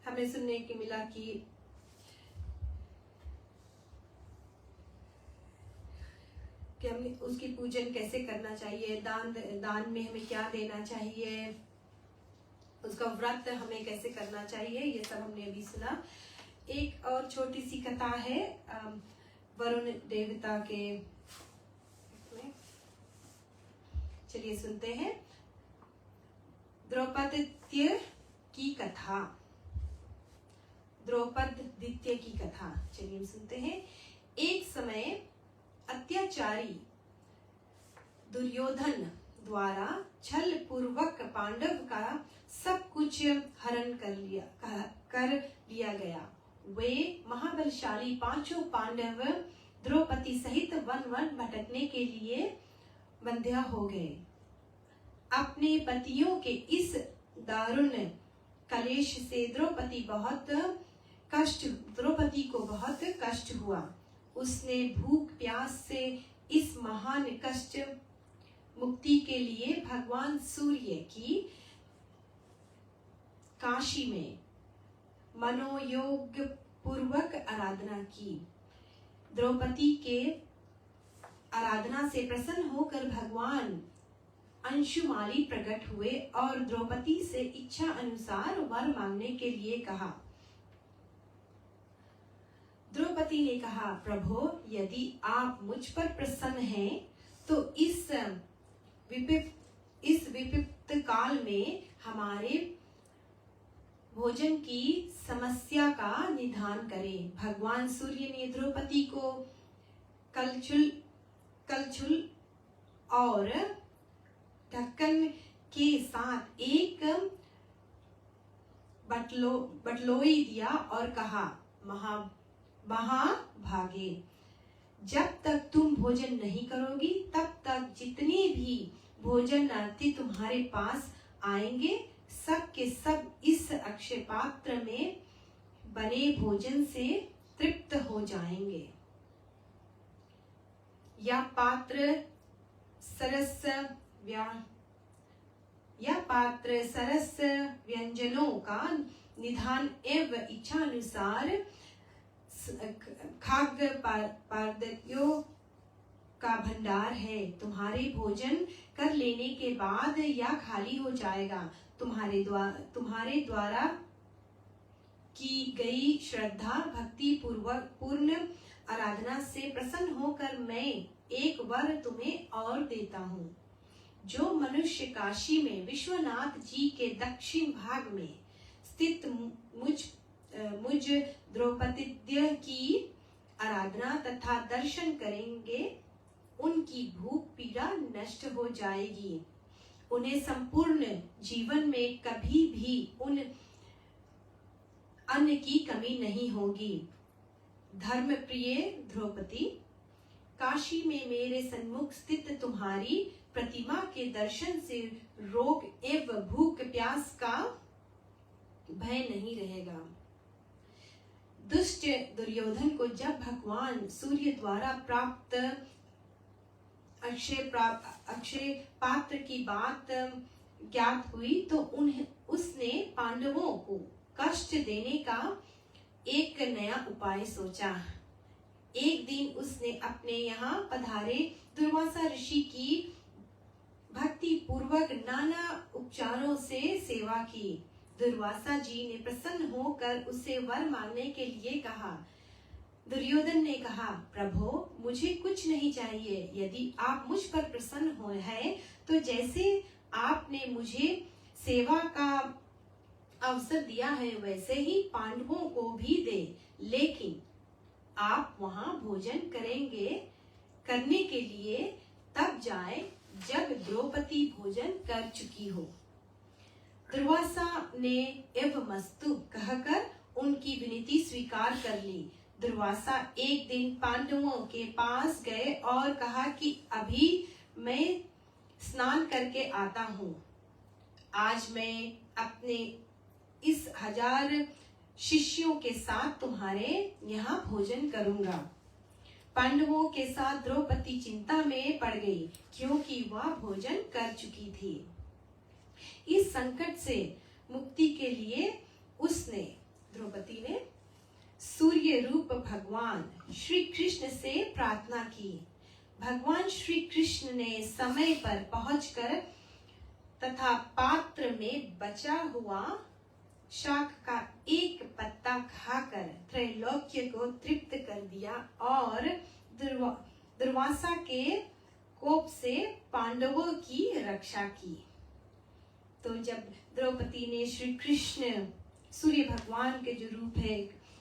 A: हमें सुनने को मिला कि हमें उसकी पूजन कैसे करना चाहिए, दान में हमें क्या देना चाहिए, उसका व्रत हमें कैसे करना चाहिए, ये सब हमने अभी सुना। एक और छोटी सी कथा है वरुण देवता के, चलिए सुनते हैं। द्रौपदीत्य की कथा, द्रौपदीत्य की कथा चलिए हम सुनते हैं। एक समय अत्याचारी दुर्योधन द्वारा छल पूर्वक पांडव का सब कुछ हरण कर लिया गया। वे महाबलशाली पांचों पांडव द्रौपदी सहित वन भटकने के लिए बंध्या हो गए। अपने पतियों के इस दारुण कलेश से द्रौपदी को बहुत कष्ट हुआ। उसने भूख प्यास से इस महान कष्ट मुक्ति के लिए भगवान सूर्य की काशी में मनोयोग पूर्वक आराधना की। द्रौपदी के आराधना से प्रसन्न होकर भगवान अंशुमाली प्रकट हुए और द्रौपदी से इच्छा अनुसार वर मांगने के लिए कहा। द्रौपदी ने कहा, प्रभु, यदि आप मुझ पर प्रसन्न हैं तो इस विपत्त काल में हमारे भोजन की समस्या का निदान करें। भगवान सूर्य ने द्रौपदी को कलछुल और ढक्कन के साथ एक बटलोई दिया और कहा, महाभागे, जब तक तुम भोजन नहीं करोगी तब तक जितने भी भोजनार्थी तुम्हारे पास आएंगे सब के सब इस अक्षय पात्र में बने भोजन से तृप्त हो जाएंगे। यह पात्र सरस व्यंजनों का निधान एवं इच्छानुसार खाद्य पदार्थों का भंडार है। तुम्हारे भोजन कर लेने के बाद यह खाली हो जाएगा। तुम्हारे द्वारा की गई श्रद्धा भक्ति पूर्ण आराधना से प्रसन्न होकर मैं एक वर तुम्हें और देता हूँ। जो मनुष्य काशी में विश्वनाथ जी के दक्षिण भाग में स्थित मुझ द्रौपदी की आराधना तथा दर्शन करेंगे, उनकी भूख पीड़ा नष्ट हो जाएगी। उन्हें संपूर्ण जीवन में कभी भी उन अन्न की कमी नहीं होगी। धर्म प्रिय द्रौपदी, काशी में मेरे सन्मुख स्थित तुम्हारी प्रतिमा के दर्शन से रोग एवं भूख प्यास का भय नहीं रहेगा। दुष्ट दुर्योधन को जब भगवान सूर्य द्वारा प्राप्त अक्षय पात्र की बात ज्ञात हुई तो उसने पांडवों को कष्ट देने का एक नया उपाय सोचा। एक दिन उसने अपने यहाँ पधारे दुर्वासा ऋषि की भक्ति पूर्वक नाना उपचारों से सेवा की। दुर्वासा जी ने प्रसन्न होकर उसे वर मांगने के लिए कहा। दुर्योधन ने कहा, प्रभो, मुझे कुछ नहीं चाहिए। यदि आप मुझ पर प्रसन्न हो हैं तो जैसे आपने मुझे सेवा का अवसर दिया है वैसे ही पांडवों को भी दे, लेकिन आप वहां भोजन करने के लिए तब जाए जब द्रौपदी भोजन कर चुकी हो। दुर्वासा ने एवमस्तु कहकर उनकी विनती स्वीकार कर ली। दुर्वासा एक दिन पांडवों के पास गए और कहा कि अभी मैं स्नान करके आता हूँ। आज मैं अपने इस 1000 शिष्यों के साथ तुम्हारे यहाँ भोजन करूंगा। पांडवों के साथ द्रौपदी चिंता में पड़ गई क्योंकि वह भोजन कर चुकी थी। इस संकट से मुक्ति के लिए द्रौपदी ने सूर्य रूप भगवान श्री कृष्ण से प्रार्थना की। भगवान श्री कृष्ण ने समय पर पहुंचकर तथा पात्र में बचा हुआ शाक का एक पत्ता खाकर त्रैलोक्य को तृप्त कर दिया और दुर्वासा के कोप से पांडवों की रक्षा की। तो जब द्रौपदी ने श्री कृष्ण, सूर्य भगवान के जो रूप है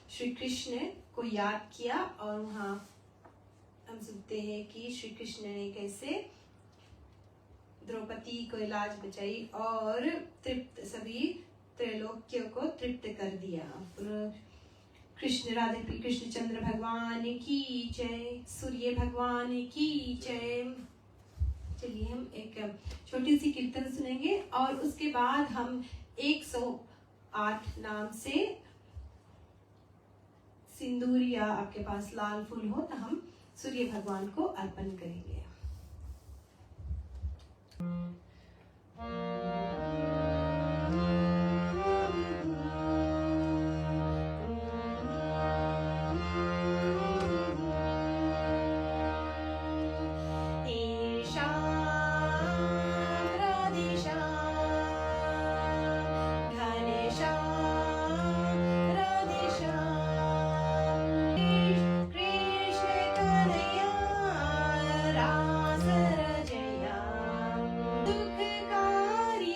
A: श्री कृष्ण को याद किया, और वहाँ हम सुनते हैं कि श्री कृष्ण ने कैसे द्रौपदी को इलाज बचाई और सभी त्रैलोक्य को तृप्त कर दिया। कृष्ण राधे कृष्ण चंद्र भगवान की जय, सूर्य भगवान की जय। चलिए हम एक छोटी सी कीर्तन सुनेंगे और उसके बाद हम 108 नाम से सिंदूर या आपके पास लाल फूल हो तो हम सूर्य भगवान को अर्पण करेंगे। दुखकारी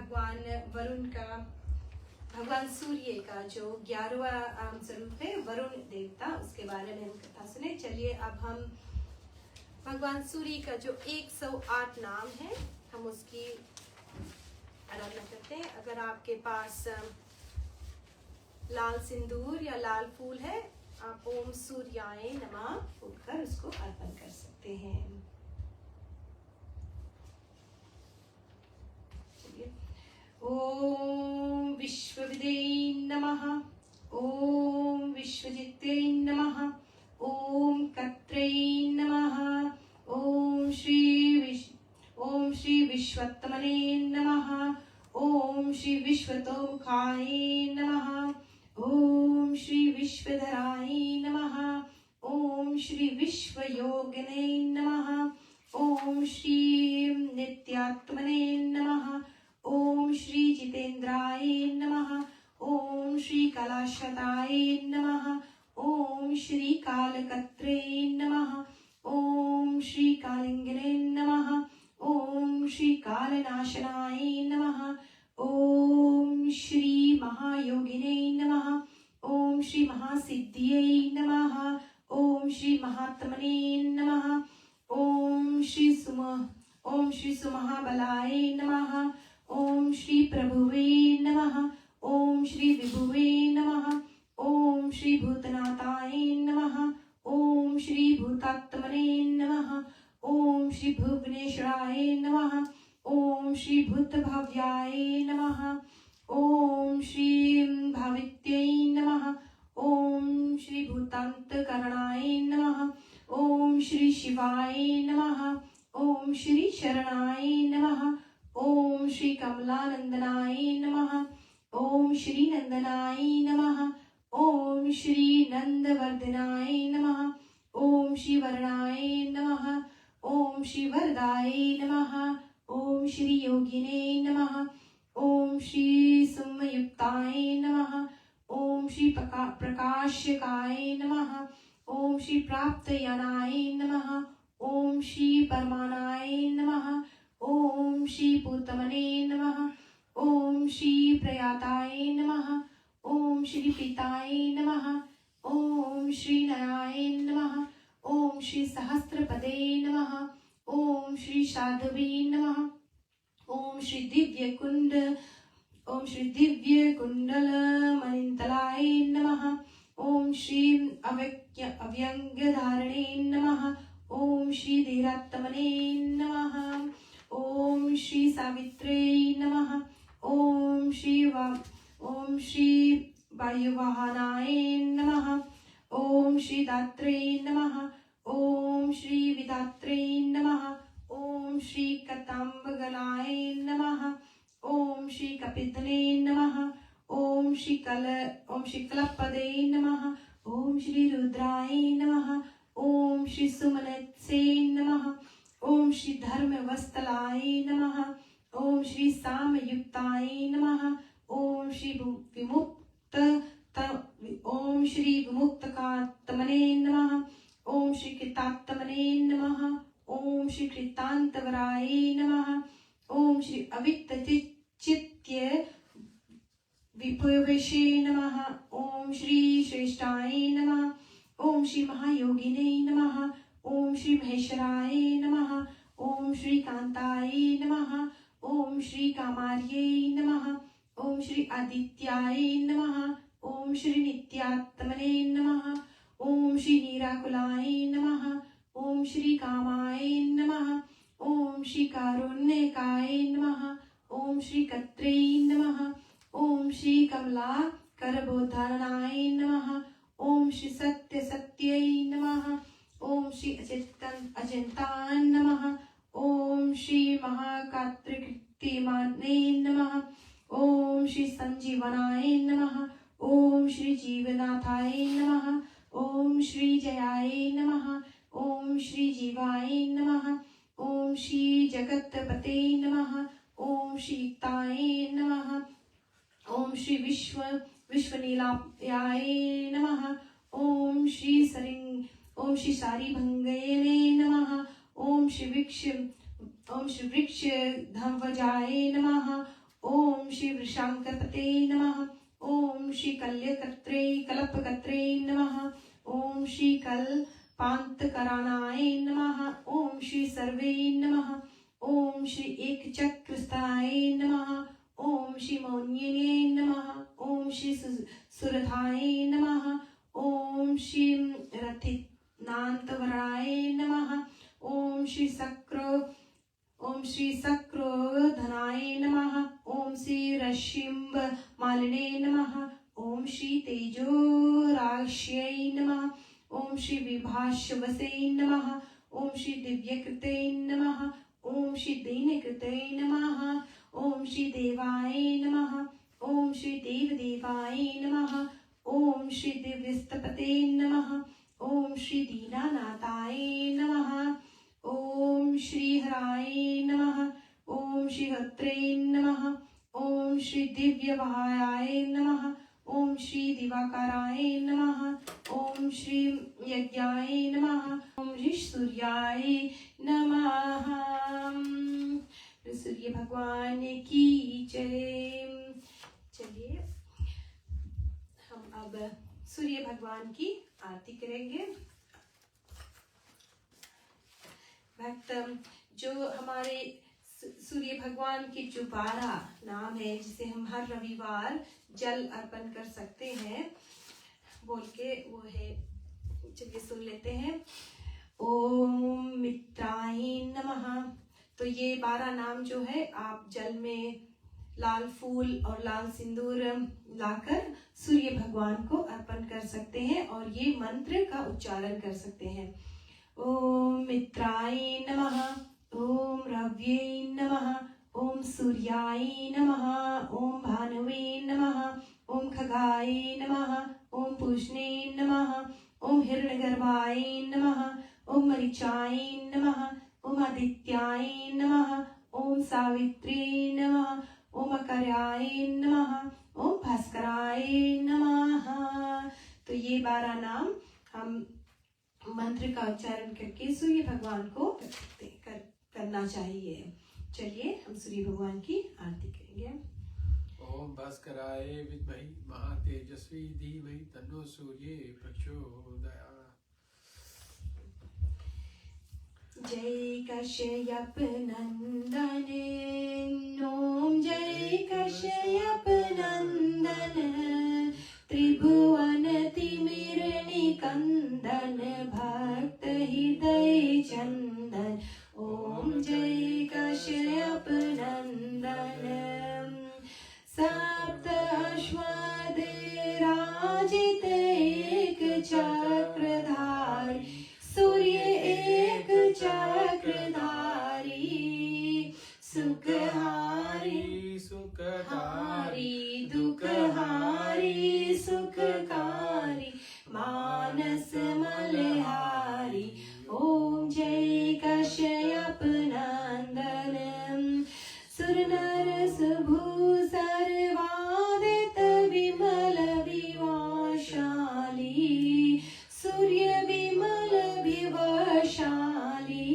A: भगवान वरुण का, भगवान सूर्य का जो 11वां स्वरूप है वरुण देवता, उसके बारे में हम कथा सुने। चलिए अब हम भगवान सूर्य का जो 108 नाम है हम उसकी आराधना करते हैं। अगर आपके पास लाल सिंदूर या लाल फूल है, आप ओम सूर्याय नमः बोलकर उसको अर्पण कर सकते हैं। चलिए, ओम विश्वविदे नमः, ओम विश्वजित्यै नमः, ओम कत्रै नमः, ओम श्री विश्वत्तमने नमः, ओम श्री विश्वतोमुखाय नमः, ओम श्री विश्वधराय नमः, ओम श्री विश्वयोगिने नमः, ओम श्री नित्यात्मने नमः, ओम श्री जितेन्द्राय नमः, ओम श्री कलाशताय नमः, ओम श्री कालकत्रे नमः, ओम श्री कालिंगिने नमः, ओम श्री कालनाशनाय नमः, ओम श्री महायोगिने नमः, ओम श्री महासिद्धिये नमः, ओम श्री महात्मने नमः, ओम श्री सुमहाबलाय नमः, ओम श्री प्रभुवे नमः, ओम श्री विभुवे नमः, ओम श्री भूतनाथाय नमः, ओम श्री भूतात्मने नमः, ओम श्री भुवनेश्वराय नमः, ओम श्री भूतभाव्याय नमः, ओम श्री भावित्यै नमः, ओम श्री भूतान्तकरणाय नमः, ओम श्री शिवाय नमः, ओम श्री शरणाय नमः, ओम श्री कमलानंदनाय नमः, ओम श्री नंदनाय नमः, ओम श्री नंदवर्धनाय नमः, ओम श्री वरणाय नमः, ओम श्री वरदाय नमः, ओम श्री योगिने नमः, ओम श्री सुमयुक्ताय नमः, ओम श्री प्रकाशकाय नमः, ओम श्री प्राप्तयानाय नमः, ओम श्री परमानाय नमः, ओम श्री पूतमने नमः, ओम श्री प्रयाताय नमः, ओम श्री पिताय नमः, ओम श्री नयाय नमः, ओम श्री सहस्त्रपदे नमः, ओम श्री साधवे नमः, ओम श्री दिव्य कुंडल मणितलाय नमः, ओम श्री अव्यंगधारणे नमः, ओम श्री धीरात्मने नमः, ओम श्री सावित्रे नमः, ओम श्री वायुवाहनाय नमः, ओम श्री दात्रे नमः, ओम श्री विदात्रे नमः, ओम श्री कताम्बगलाय नमः, ओम श्री कपितले नमः, ओम श्री कलपदे नमः, ओम श्री रुद्राय नमः, ओम श्री सुमनसे नमः, ओम श्री धर्मवस्तलाय नमः, ओम श्री सामयुक्ताय नमः, ओम श्री विमुक्तकात्मने नमः, ओम श्री कृतात्मने नमः, ओम श्री कृतांतवराय नमः, ओम श्री अविक्तचित्य विभवेशे नमः, ओम श्री श्रेष्ठाय नमः, ओम श्री महायोगिने नमः, ओम श्री महेश्वराय नमः, ओम श्री कांताय नमः, ओम श्री कामार्यै नमः, ओम श्री आदित्याय नमः, ओम श्री नित्यात्मने नमः, ओम श्री निराकुलाय नमः, ओम श्री कामाय नमः, ओम श्री कारुण्यकाय नमः, ओम श्री कत्रे नमः, ओम श्री कमला करबोधनाय नमः, ओम श्री सत्य सत्यै नमः, ओम श्री अचिंताय नमः, ओम श्री महाकात्रिकृत्यमाने नमः, ओम श्री संजीवनाय नमः, ओम श्री जीवनाथाय नमः, ओम श्री जयाय नमः, ओम श्री जीवाय नमः, ओम श्री जगत्पते नमः, ओम श्री युक्ताय नमः, ओम श्री विश्वनीलायाय नमः, ओम श्री सारीभंगये नमः, ओम श्री वृक्ष ध्वजाय नमः, ओम श्री वृषांकपते नमः। ओम श्री कल्यकर्त्रे कल्पकर्त्रे नमः। ओम श्री कल्पांतकरणाय नमः। ओम श्री सर्वे नमः। ओम श्री एकचक्रस्थाय नमः। ओम श्री मौन्यने नमः। ओम श्री सुरथाय नमः। ओम श्री रथिनांतवराय नमः। ओम श्री सक्रोधनाय नमः। ओम श्री रशिम्ब मालिने नमः। ओम श्री तेजोराक्ष्यै नमः। ओम श्री विभाषवसे नमः। ओम श्री दिव्यकृते नमः। ओम श्री दीनकृते नमः। ओम श्री देवाय नमः। ओम श्री देवदेवाय नमः। ओम श्री दिव्यस्तपते नमः। ओम श्री दीनानाथाय नमः। ओम श्री हराय नमः। ओम श्री हत्रे नमः। ओम श्री दिव्यवाहाय नमः। ओम श्री दिवाकराय नमः। ओम श्री यज्ञाय नमः। ओम श्री सूर्याय नमः। सूर्य भगवान की जय। चलिए हम अब सूर्य भगवान की आरती करेंगे। भक्त जो हमारे सूर्य भगवान के जो 12 नाम है जिसे हम हर रविवार जल अर्पण कर सकते हैं बोल के वो है, चलिए सुन लेते हैं। ओम मित्राय नमः। तो ये 12 नाम जो है आप जल में लाल फूल और लाल सिंदूर लाकर सूर्य भगवान को अर्पण कर सकते हैं और ये मंत्र का उच्चारण कर सकते हैं। ओम मित्राय नमः। ओम रव्ये नमः। ओम सूर्याय नमः। ओम भानुवे नमः। ओम खगाय नमः। ओम पूष्णे नमः। ओम हिरण्यगर्भाय नमः। ओम मरीचाय नमः। ओम आदित्याय नमः। ओम सावित्रे नमः। ओम अकर्याय नमः। ओम भास्कराय नमः। तो ये 12 नाम हम मंत्र का उच्चारण करके सूर्य भगवान को करना चाहिए। चलिए हम सूर्य भगवान की आरती करेंगे।
B: ओम भास्कराय विद्महे महातेजस्वी धीमहि तन्नो सूर्ये प्रचोदयात्।
A: जय कश्यप नंदन। ओम जय कश्यप नंदन। त्रिभुवन तिमिर निकंदन भक्त हृदय चंदन। ओम जय कश्यप नंदन। सप्त अश्वद राजित एक चक्रधारी। सूर्य एक चक्रधारी। सुखहारी सुखहारी दुखहारी सुखकारी मानस मलहारी। ओम जय कश्यप नंदन। सुर नर सुभु सर्वादित विमल विवाशाली। सूर्य विमल विवशाली।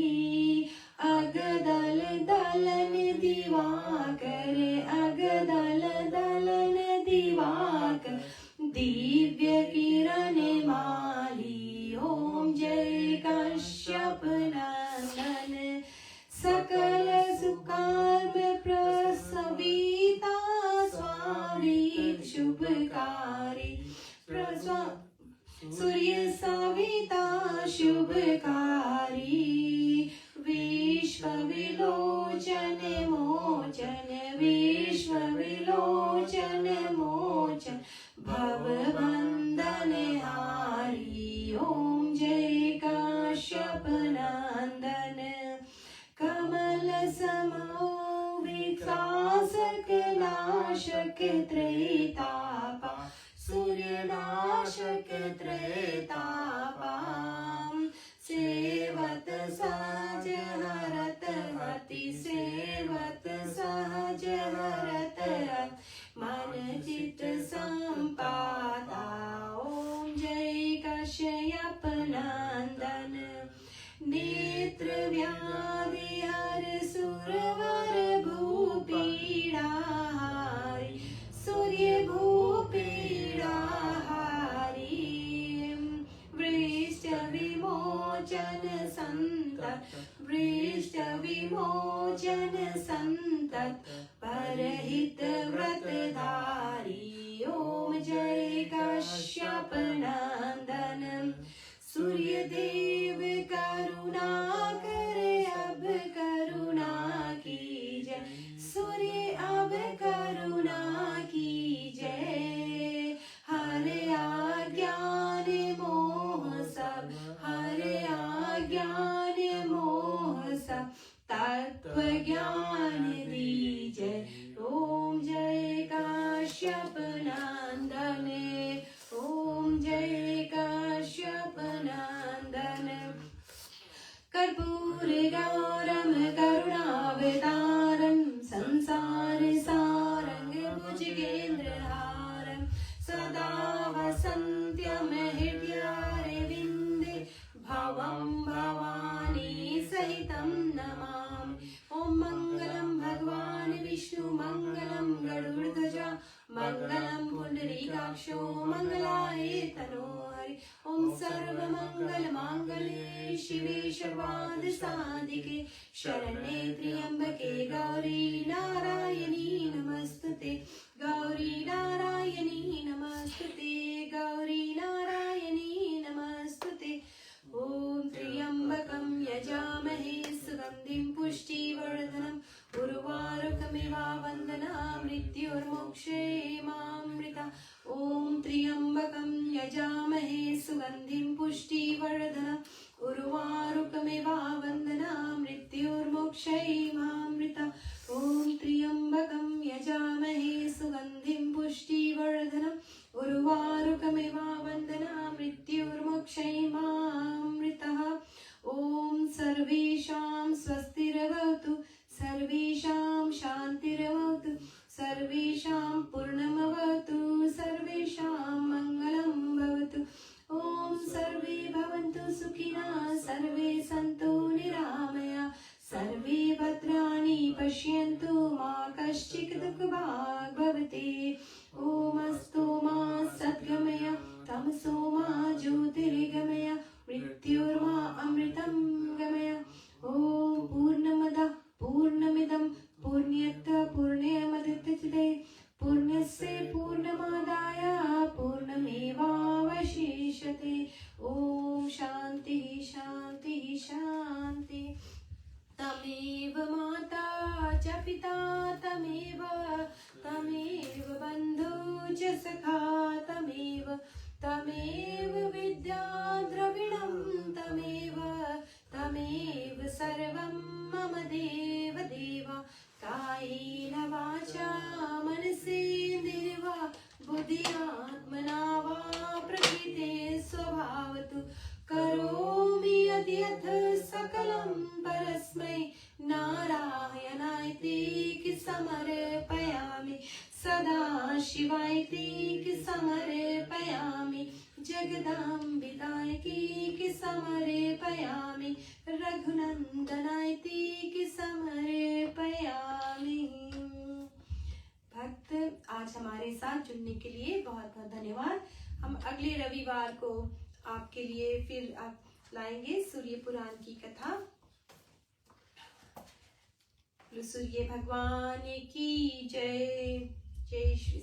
A: अगदल दलन दिवाकर। अगदल दलन दिवाकर दिव्य किरण माली। ओम जय कश्यप नंदन। सकल सुकर्म प्रसविता स्वामी शुभकारी। सूर्य सविता शुभकारी। विश्व विलोचन मोचन। विश्व विलोचन मोचन भव बंधन हारी। ओम जय कश्यप नंदन। कमल समो विकासक नाशक त्रैतापा। सूर्य नाशक त्रैतापा। सेवत सहज हरत अति। सेवत सहज हरत मन चित संपादा। ओम जय कश्यप नंदन। नेत्र व्याधि हर सुरवर भूपीड़ा विमोचन संतत भ्रष्ट विमोचन संतत परहित व्रतधारी ओम जय कश्यप नंदन सूर्य देव करुणा करे अब करुणा कीजय सूर्य अब करुणा कीजय हरे अज्ञान मोह सब हरे अज्ञान मोह सब तत्व ज्ञान दीजय ओम जय काश्यप नंदन ओम जय काश्यप नंदन कर्पूर गौरम करुणावतारम संसार सारंग भुजगेन्द्रहारम सदा वसन्त्यम हृदयारविन्दे भवं भवानी सहितं नमामि ओम मंगलम भगवान विष्णु मंगलम गरुड़ध्वजा मंगलम पुंडरीकाक्षो मंगलाय तनोहरि ओम सर्वमंगल मांगल्ये शिवे सर्वार्थ साधिके शरण्ये त्र्यंबके गौरी नारायणी नमस्तुते गौरी नारायणी नमस्तुते गौरी नारायणी नमस्तुते ओम त्र्यंबकं यजामहे सुगंधिं पुष्टिवर्धनम् उर्वारुकमिवा वन्दना मृत्युर्मोक्षेमामृता ओम त्र्यंबकं यजामहे सुगंधिं पुष्टिवर्धनम् उर्वारुकमिवा वन्दना मृत्युर्मोक्षेमामृता ओम त्र्यंबकं यजामहे सुगंधिं पुष्टिवर्धनम् उर्वारुकमिवा वन्दना मृत्युर्मोक्षेमामृतः ओम सर्वेषां स्वस्तिर्भवतु सर्वेषां शान्तिर्भवतु सर्वेषां पूर्णमभवतु सर्वेषां मङ्गलं भवतु ओम सर्वे भवन्तु सुखिनः सर्वे सन्तु निरामया सर्वे भद्राणि पश्यन्तु मा कश्चित् दुःखभाग् भवति ओम अस्तु मा सद्गमय तमसो मा ज्योतिर्गमय मृत्युर्मा अमृतं गमय ओम पूर्णमदः पूर्णमिदं पूर्ण्यत् पूर्णमुदच्यते पूर्णस्य पूर्णमादाय पूर्णमेवावशिष्यते ओम शांति शांति शांति तमेव माता च पिता तमेव बन्धु च सखा तमेव विद्या द्रविणं तमेव सर्वं मम देव देव कायेन वाचा मनसेन्द्रियर्वा बुद्ध्यात्मना वा प्रकृते स्वभावतु करोमि यद्यत् सकलं परस्मै नारायणायति समर्पयामि सदा शिवायति समर्पयामि जगदाम्बिकायति समर्पयामि रघुनंदनायति समर्पयामि। भक्त आज हमारे साथ जुड़ने के लिए बहुत बहुत धन्यवाद। हम अगले रविवार को आपके लिए फिर आप लाएंगे सूर्य पुराण की कथा। सूर्य भगवान की जय। जय श्री